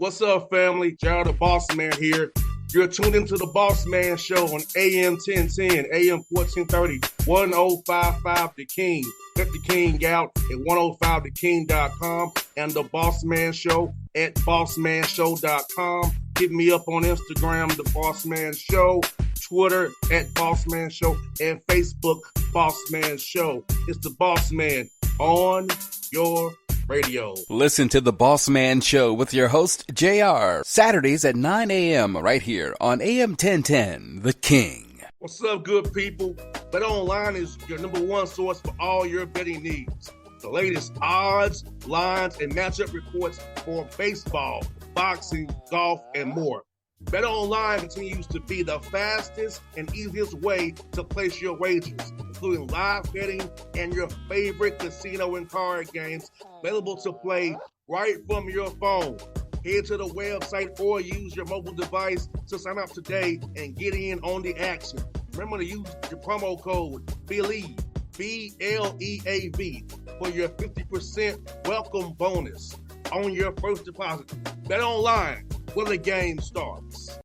What's up, family? Gerald the Bossman here. You're tuned into the Bossman Show on AM 1010, AM 1430, 1055 The King. Check The King out at 105theking.com and the Bossman Show at bossmanshow.com. Hit me up on Instagram, The Bossman Show, Twitter at Bossman Show, and Facebook, Bossman Show. It's the Bossman on your radio. Listen to the Bossman Show with your host, JR, Saturdays at 9 a.m. right here on AM 1010, The King. What's up, good people? BetOnline is your number one source for all your betting needs. The latest odds, lines, and matchup reports for baseball, boxing, golf, and more. BetOnline continues to be the fastest and easiest way to place your wagers, including live betting and your favorite casino and card games available to play right from your phone. Head to the website or use your mobile device to sign up today and get in on the action. Remember to use your promo code BELIEVE, B-L-E-A-V, for your 50% welcome bonus on your first deposit. BetOnline, where the game starts.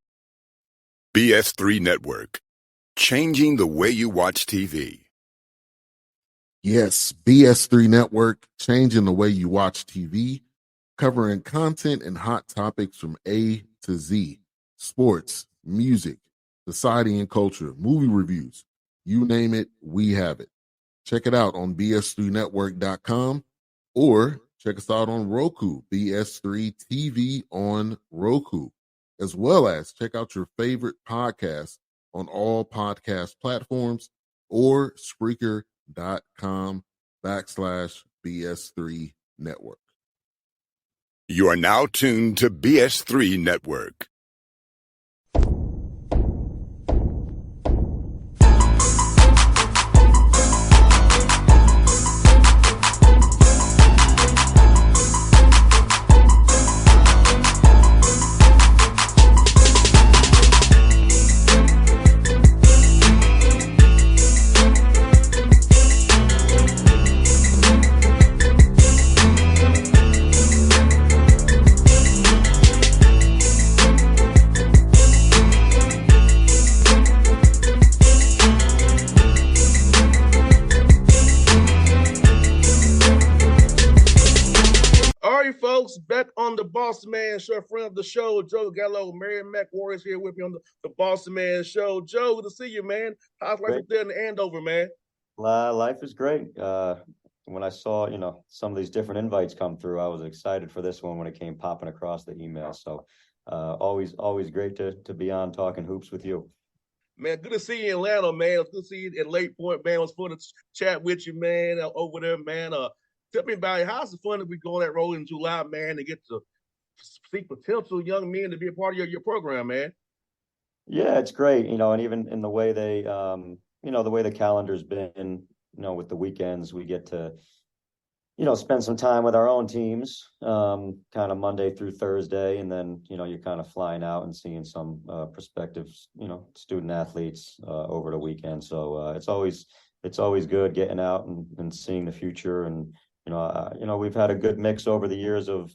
BS3 Network, changing the way you watch TV. Yes, BS3 Network, changing the way you watch TV, covering content and hot topics from A to Z, sports, music, society and culture, movie reviews, you name it, we have it. Check it out on bs3network.com or check us out on Roku, BS3 TV on Roku, as well as check out your favorite podcast on all podcast platforms or Spreaker.com/BS3 Network. You are now tuned to BS3 Network. Back on the Bossman Show, friend of the show, Joe Gallo, Mary Mac Warriors here with me on the Bossman Show. Joe, good to see you, man. How's life up there in Andover, man? Life is great. When I saw, some of these different invites come through, I was excited for this one when it came popping across the email. So always great to be on talking hoops with you. Man, good to see you in Atlanta, man. It's good to see you at Lake Point, man. It was fun to chat with you, man, over there, man. Tell me about it. How's it fun that we go on that road in July, man, to get to see potential young men to be a part of your program, man? Yeah, it's great, and even in the way they, the way the calendar's been, with the weekends, we get to, spend some time with our own teams, kind of Monday through Thursday, and then, you're kind of flying out and seeing some prospective, student athletes over the weekend. So it's always good getting out and seeing the future. And we've had a good mix over the years of,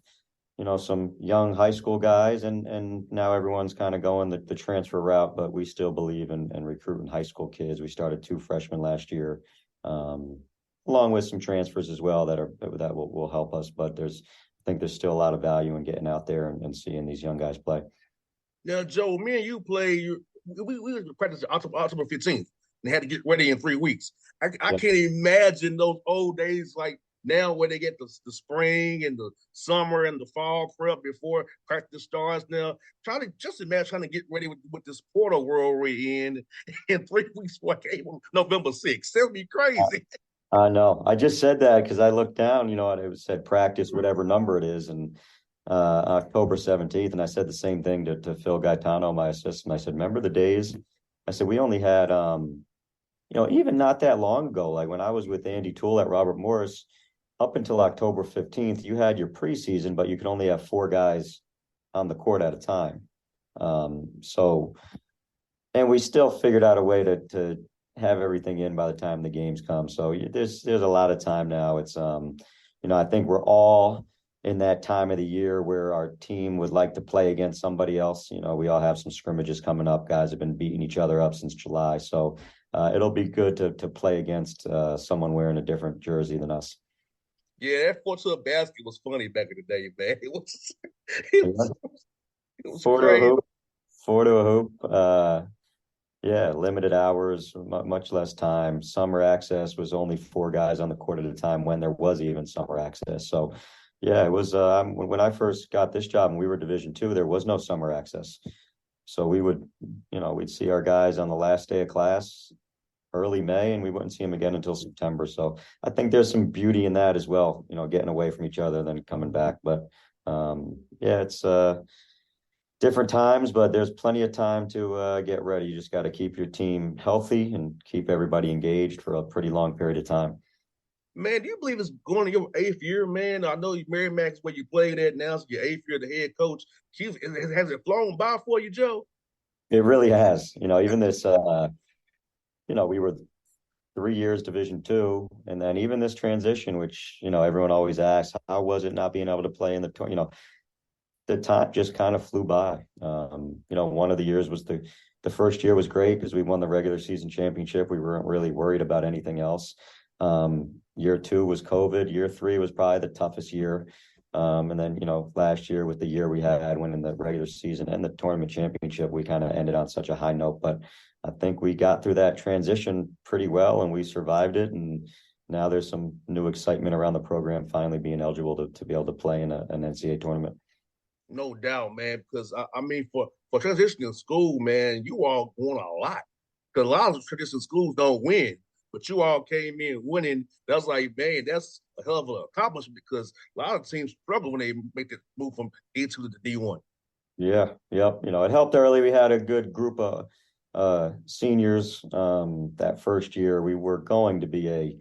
some young high school guys, and now everyone's kind of going the transfer route, but we still believe in recruiting high school kids. We started 2 freshmen last year, along with some transfers as well that will help us. But I think there's still a lot of value in getting out there and seeing these young guys play. Now, Joe, me and you play. We practiced October 15th. They had to get ready in 3 weeks. I can't imagine those old days like now where they get the spring and the summer and the fall prep before practice starts. Now, trying to get ready with this portal world we're in 3 weeks before November 6th. That'll be crazy. I know. I just said that because I looked down, it said practice, whatever number it is, and October 17th. And I said the same thing to Phil Gaetano, my assistant. I said, remember the days? I said, we only had, even not that long ago, like when I was with Andy Toole at Robert Morris, up until October 15th, you had your preseason, but you could only have 4 guys on the court at a time. And we still figured out a way to have everything in by the time the games come. So there's a lot of time now. It's, I think we're all in that time of the year where our team would like to play against somebody else. You know, we all have some scrimmages coming up. Guys have been beating each other up since July. So it'll be good to play against someone wearing a different jersey than us. Yeah, that 4-2 basket was funny back in the day, man. It was, it was Four to a crazy. hoop. Four to a hoop. Yeah, limited hours, much less time. Summer access was only 4 guys on the court at a time when there was even summer access. So, yeah, it was when I first got this job and we were Division II, there was no summer access. So we would, we'd see our guys on the last day of class, early May, and we wouldn't see them again until September. So I think there's some beauty in that as well, getting away from each other, then coming back. But yeah, it's different times, but there's plenty of time to get ready. You just got to keep your team healthy and keep everybody engaged for a pretty long period of time. Man, do you believe it's going to your 8th year, man? I know Merrimack's where you played at now, so your 8th year, the head coach. Has it flown by for you, Joe? It really has. Even this, we were 3 years Division II, and then even this transition, which everyone always asks, how was it not being able to play in the time just kind of flew by. One of the years was the first year was great because we won the regular season championship. We weren't really worried about anything else. Year 2 was COVID. Year 3 was probably the toughest year. And then, last year was the year we had winning the regular season and the tournament championship. We kind of ended on such a high note, but I think we got through that transition pretty well and we survived it. And now there's some new excitement around the program finally being eligible to be able to play in an NCAA tournament. No doubt, man, because I mean, for transitioning school, man, you all won a lot. Because a lot of traditional schools don't win, but you all came in winning. That's like, man, that's a hell of an accomplishment because a lot of teams struggle when they make the move from D2 to D1. Yeah, yep. It helped early. We had a good group of seniors. That first year, we were going to be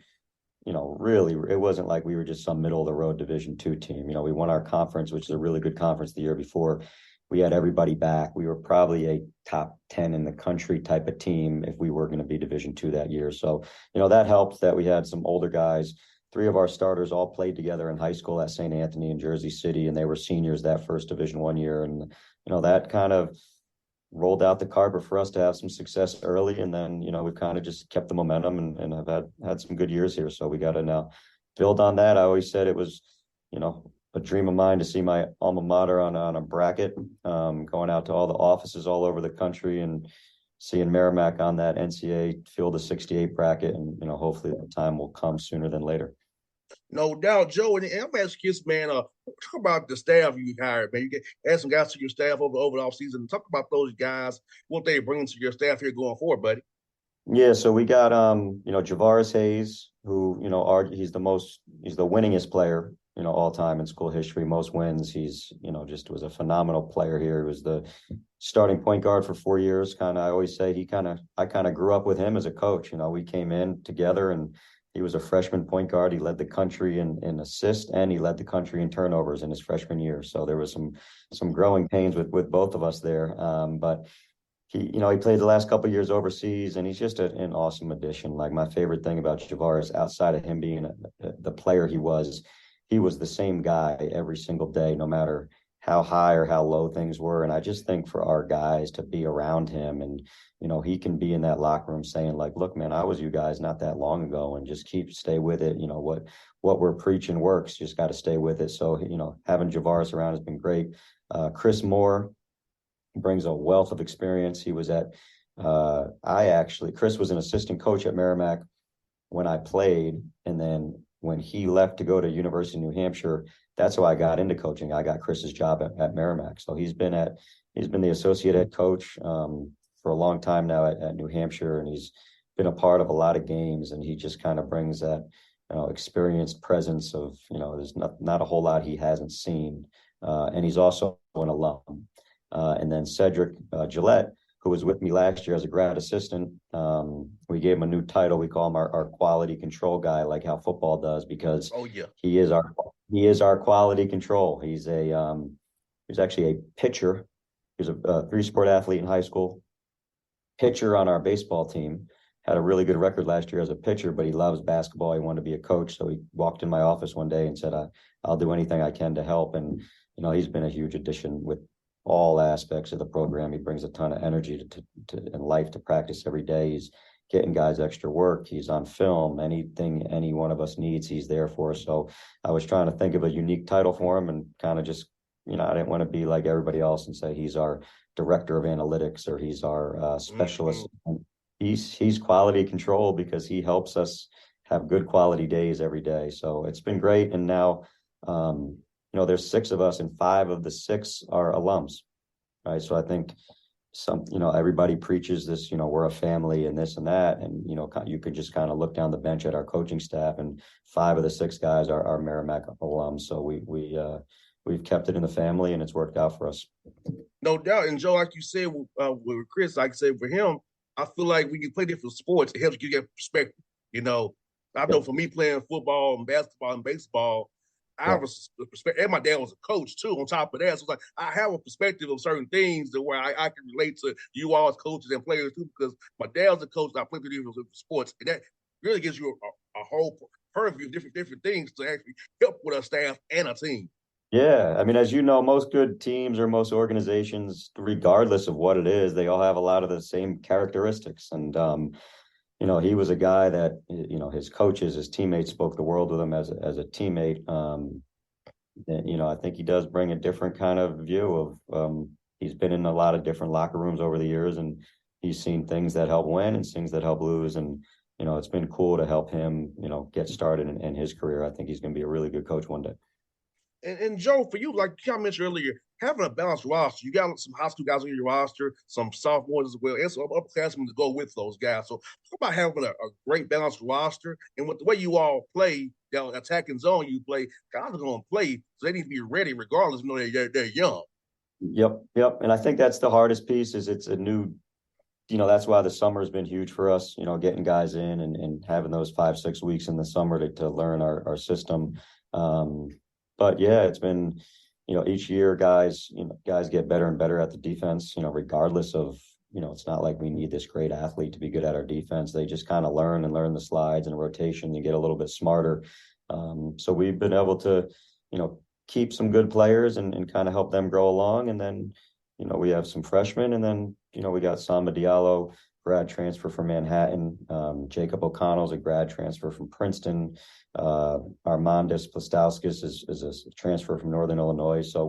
really, it wasn't like we were just some middle of the road Division II team. We won our conference, which is a really good conference the year before. We had everybody back. We were probably a top 10 in the country type of team if we were going to be Division II that year. So, that helped that we had some older guys. 3 of our starters all played together in high school at St. Anthony in Jersey City, and they were seniors that first Division I year. And, that kind of rolled out the carpet for us to have some success early. And then, we've kind of just kept the momentum and have had some good years here. So we got to now build on that. I always said it was, a dream of mine to see my alma mater on a bracket, going out to all the offices all over the country and seeing Merrimack on that NCAA Field of 68 bracket. And, hopefully the time will come sooner than later. No doubt, Joe. And I'm asking you, man, talk about the staff you hired, man. You add some guys to your staff over the offseason. Talk about those guys, what they bring to your staff here going forward, buddy. Yeah, so we got Javaris Hayes, who, he's the winningest player, all time in school history, most wins. He's, just was a phenomenal player here. He was the starting point guard for 4 years. I always say I kind of grew up with him as a coach. We came in together and he was a freshman point guard. He led the country in assists and he led the country in turnovers in his freshman year. So there was some growing pains with both of us there. But he played the last couple of years overseas and he's just an awesome addition. Like my favorite thing about Javaris, outside of him being the player he was the same guy every single day, no matter how high or how low things were. And I just think for our guys to be around him and, he can be in that locker room saying like, look, man, I was you guys not that long ago and just stay with it. What we're preaching works, just got to stay with it. So, having Javaris around has been great. Chris Moore brings a wealth of experience. He was at, Chris was an assistant coach at Merrimack when I played. And then when he left to go to University of New Hampshire, that's how I got into coaching. I got Chris's job at Merrimack. So he's been the associate head coach for a long time now at New Hampshire, and he's been a part of a lot of games. And he just kind of brings that experienced presence of there's not a whole lot he hasn't seen, and he's also an alum. And then Cedric Gillette, who was with me last year as a grad assistant. We gave him a new title. We call him our quality control guy, like how football does, because he is our quality control. He's actually a pitcher. He was a 3-sport athlete in high school, pitcher on our baseball team. had a really good record last year as a pitcher, but he loves basketball. He wanted to be a coach. So he walked in my office one day and said, I'll do anything I can to help. And, he's been a huge addition with all aspects of the program. He brings a ton of energy and life to practice every day. He's getting guys extra work. He's on film. Anything any one of us needs, he's there for us. So I was trying to think of a unique title for him and kind of just, I didn't want to be like everybody else and say he's our director of analytics or he's our specialist. Mm-hmm. He's quality control because he helps us have good quality days every day. So it's been great. And now, there's 6 of us and 5 of the 6 are alums, right? So I think everybody preaches this, we're a family and this and that. And, you could just kind of look down the bench at our coaching staff and 5 of the 6 guys are Merrimack alums. So we've kept it in the family and it's worked out for us. No doubt. And Joe, like you said, with Chris, like I said, for him, I feel like when you play different sports, it helps you get perspective. I know for me playing football and basketball and baseball, I have a perspective. And my dad was a coach too. On top of that, so it's like I have a perspective of certain things that where I can relate to you all as coaches and players too. Because my dad was a coach, and I played with different sports, and that really gives you a whole purview of different things to actually help with a staff and a team. Yeah. I mean, as you know, most good teams or most organizations, regardless of what it is, they all have a lot of the same characteristics. And, he was a guy that, his coaches, his teammates spoke the world with him as a teammate. I think he does bring a different kind of view of, he's been in a lot of different locker rooms over the years and he's seen things that help win and things that help lose. And, it's been cool to help him, get started in his career. I think he's going to be a really good coach one day. And Joe, for you, like you mentioned earlier, having a balanced roster, you got some high school guys on your roster, some sophomores as well, and some upperclassmen to go with those guys. So talk about having a great balanced roster, and with the way you all play, the attacking zone you play, guys are going to play, so they need to be ready regardless, they're young. Yep. And I think that's the hardest piece is it's a new, that's why the summer has been huge for us, getting guys in and having those 5-6 weeks in the summer to learn our system. But yeah, it's been, each year guys get better and better at the defense, regardless of, it's not like we need this great athlete to be good at our defense. They just kind of learn the slides and rotation and get a little bit smarter. So we've been able to, keep some good players and kind of help them grow along. And then, we have some freshmen and then, we got Samba Diallo, grad transfer from Manhattan. Jacob O'Connell's a grad transfer from Princeton. Armandus Plastowskis is a transfer from Northern Illinois. So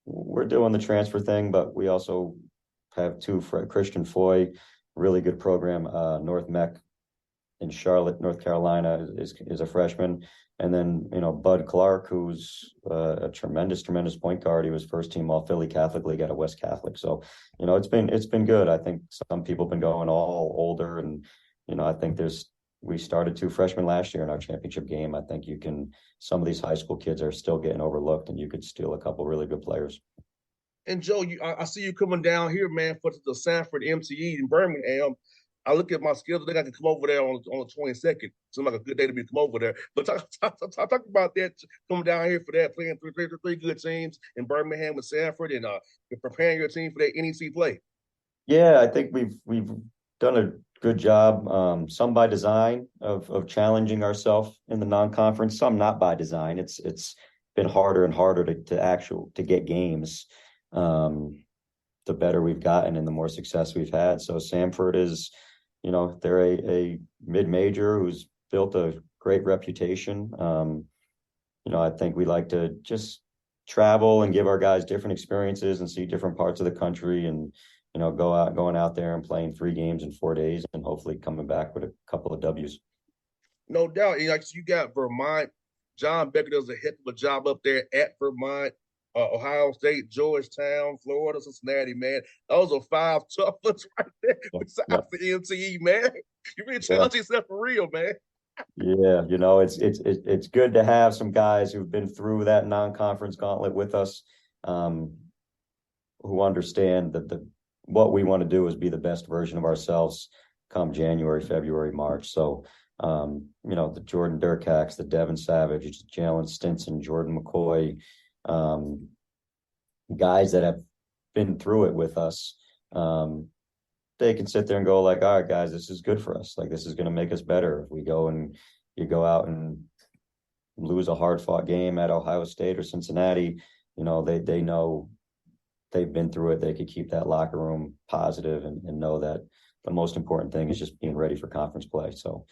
we're doing the transfer thing, but we also have 2 Christian Foy, really good program. North Mech in Charlotte, North Carolina is a freshman. And then, Bud Clark, who's a tremendous point guard. He was first team all Philly Catholic League out of West Catholic. So, it's been good. I think some people have been going all older and, I think we started 2 freshmen last year in our championship game. I think some of these high school kids are still getting overlooked and you could steal a couple really good players. And Joe, I see you coming down here, man, for the Sanford MTE in Birmingham. I look at my schedule. They got to come over there on the 22nd. Seems like a good day to come over there. But talk about that, coming down here for that, playing three good teams in Birmingham with Sanford and preparing your team for that NEC play. Yeah, I think we've done a good job, some by design of challenging ourselves in the non-conference, some not by design. It's been harder and harder to get games. The better we've gotten and the more success we've had. So Sanford is, they're a mid-major who's built a great reputation. I think we like to just travel and give our guys different experiences and see different parts of the country and, going out there and playing 3 games in 4 days and hopefully coming back with a couple of W's. No doubt. Like you got Vermont. John Becker does a heck of a job up there at Vermont. Ohio State, Georgetown, Florida, Cincinnati, man. Those are 5 tough ones right there besides the MTE, man. You really challenge yourself for real, man. Yeah, it's good to have some guys who've been through that non-conference gauntlet with us, who understand that what we want to do is be the best version of ourselves come January, February, March. So, the Jordan Durkax, the Devin Savage, Jalen Stinson, Jordan McCoy, guys that have been through it with us, they can sit there and go like, all right, guys, this is good for us. Like, this is going to make us better. If we go and you go out and lose a hard fought game at Ohio State or Cincinnati, they know they've been through it. They could keep that locker room positive and know that the most important thing is just being ready for conference play. So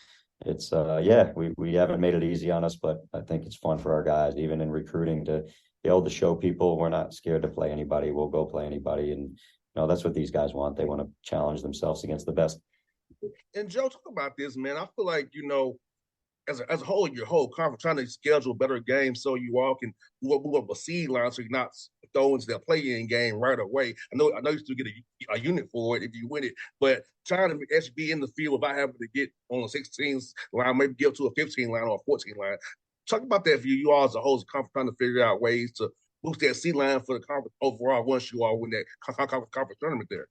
it's, we haven't made it easy on us, but I think it's fun for our guys, even in recruiting, to be able to show people we're not scared to play anybody. We'll go play anybody. And, that's what these guys want. They want to challenge themselves against the best. And Joe, talk about this, man. I feel like, as a whole, your whole conference trying to schedule better games so you all can move up a seed line so you're not thrown into that play-in game right away. I know you still get a unit for it if you win it, but trying to actually be in the field without having to get on a 16 line, maybe get up to a 15 line or a 14 line. Talk about that for you all as a whole, as a conference trying to figure out ways to boost that seed line for the conference overall once you all win that conference tournament there.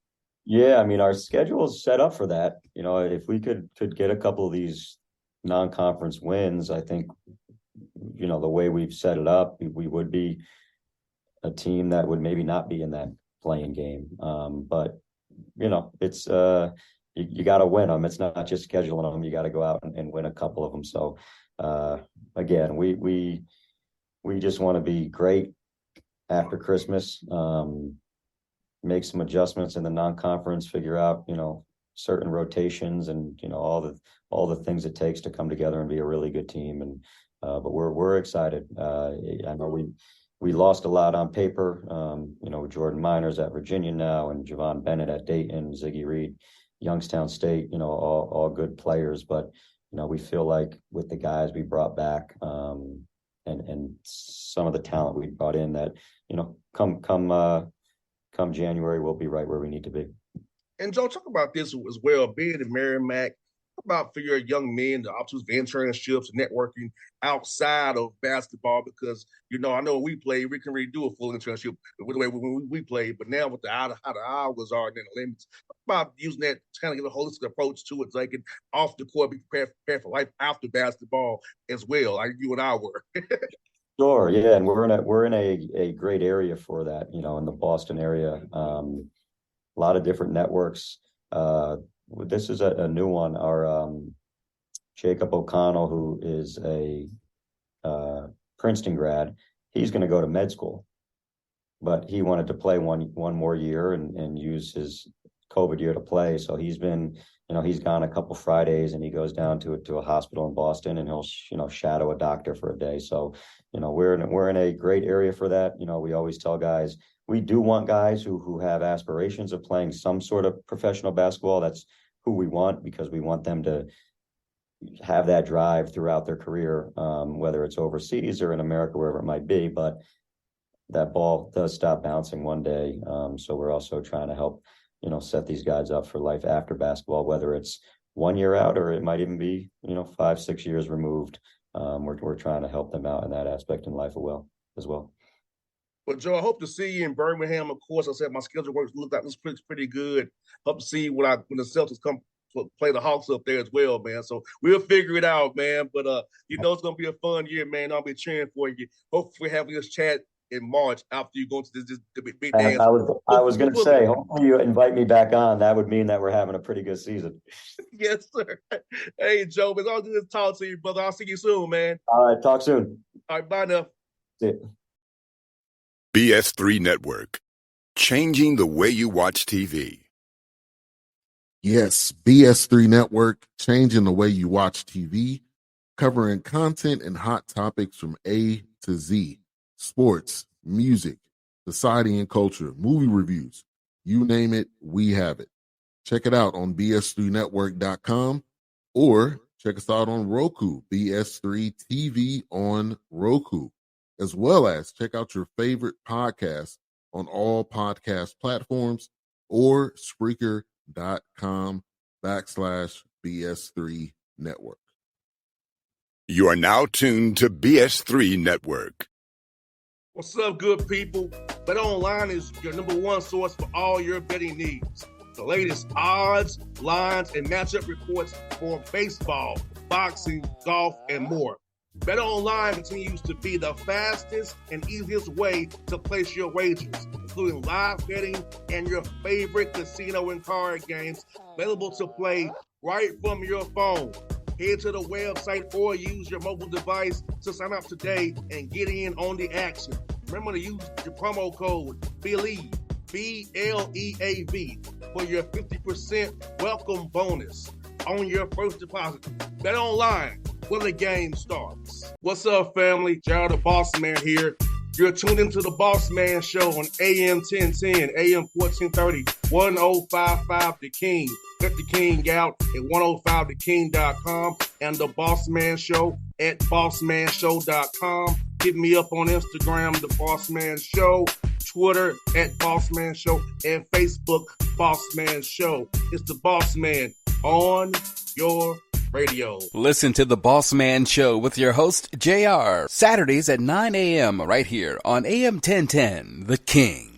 Yeah, I mean, our schedule is set up for that. If we could get a couple of these non-conference wins, I think, the way we've set it up, we would be a team that would maybe not be in that playing game. But it's you got to win them. It's not just scheduling them. You got to go out and win a couple of them. So again, we just want to be great after Christmas. Make some adjustments in the non-conference, figure out, certain rotations and, all the things it takes to come together and be a really good team. And, but we're excited. I know we lost a lot on paper. Jordan Miners at Virginia now, and Javon Bennett at Dayton, Ziggy Reed, Youngstown State, all good players. But, we feel like with the guys we brought back, and some of the talent we brought in that, come January, we'll be right where we need to be. And Joe, talk about this as well, being in Merrimack, about for your young men, the opportunities for internships and networking outside of basketball, because, I know when we play, we can really do a full internship with the way we play, but now with how the hours are and the limits, about using that to kind of give a holistic approach to it so they can off the court be prepared for life after basketball as well, like you and I were. Sure, yeah, and we're in a great area for that, in the Boston area. A lot of different networks. This is a new one. Our Jacob O'Connell, who is a Princeton grad, he's going to go to med school, but he wanted to play one more year and use his COVID year to play. So he's been, he's gone a couple Fridays and he goes down to a hospital in Boston and he'll, shadow a doctor for a day. So, we're in a great area for that. We always tell guys, we do want guys who have aspirations of playing some sort of professional basketball. That's who we want, because we want them to have that drive throughout their career, whether it's overseas or in America, wherever it might be. But that ball does stop bouncing one day. So we're also trying to help, set these guys up for life after basketball, whether it's 1 year out or it might even be, 5-6 years removed. We're trying to help them out in that aspect in life as well. Well, Joe, I hope to see you in Birmingham. Of course, I said my schedule looks pretty good. Hope to see you when the Celtics come play the Hawks up there as well, man. So we'll figure it out, man. But it's gonna be a fun year, man. I'll be cheering for you. Hopefully, having this chat in March after you go to this big dance. I was going to say, hopefully you invite me back on. That would mean that we're having a pretty good season. Yes, sir. Hey, Joe, it's all good to talk to you, brother. I'll see you soon, man. All right, talk soon. All right, bye now. See ya. BS3 Network, changing the way you watch TV. Yes, BS3 Network, changing the way you watch TV, covering content and hot topics from A to Z. Sports, music, society and culture, movie reviews, you name it, we have it. Check it out on bs3network.com or check us out on Roku, BS3 TV on Roku, as well as check out your favorite podcast on all podcast platforms or Spreaker.com/BS3 Network. You are now tuned to BS3 Network. What's up, good people? Bet Online is your number one source for all your betting needs. The latest odds, lines, and matchup reports for baseball, boxing, golf, and more. Bet Online continues to be the fastest and easiest way to place your wagers. including live betting and your favorite casino and card games available to play right from your phone. Head to the website or use your mobile device to sign up today and get in on the action. Remember to use your promo code BELIEVE, BLEAV, for your 50% welcome bonus on your first deposit. Bet online when the game starts. What's up, family? Gerald the Bossman here. You're tuned into the Bossman Show on AM 1010, AM 1430, 1055 The King. Let the King out at 105theking.com and the Bossman Show at bossmanshow.com. Hit me up on Instagram, the Bossman Show, Twitter at Bossman Show, and Facebook, Bossman Show. It's the Bossman on your radio. Listen to the Bossman Show with your host, JR, Saturdays at 9 a.m. right here on AM 1010, The King.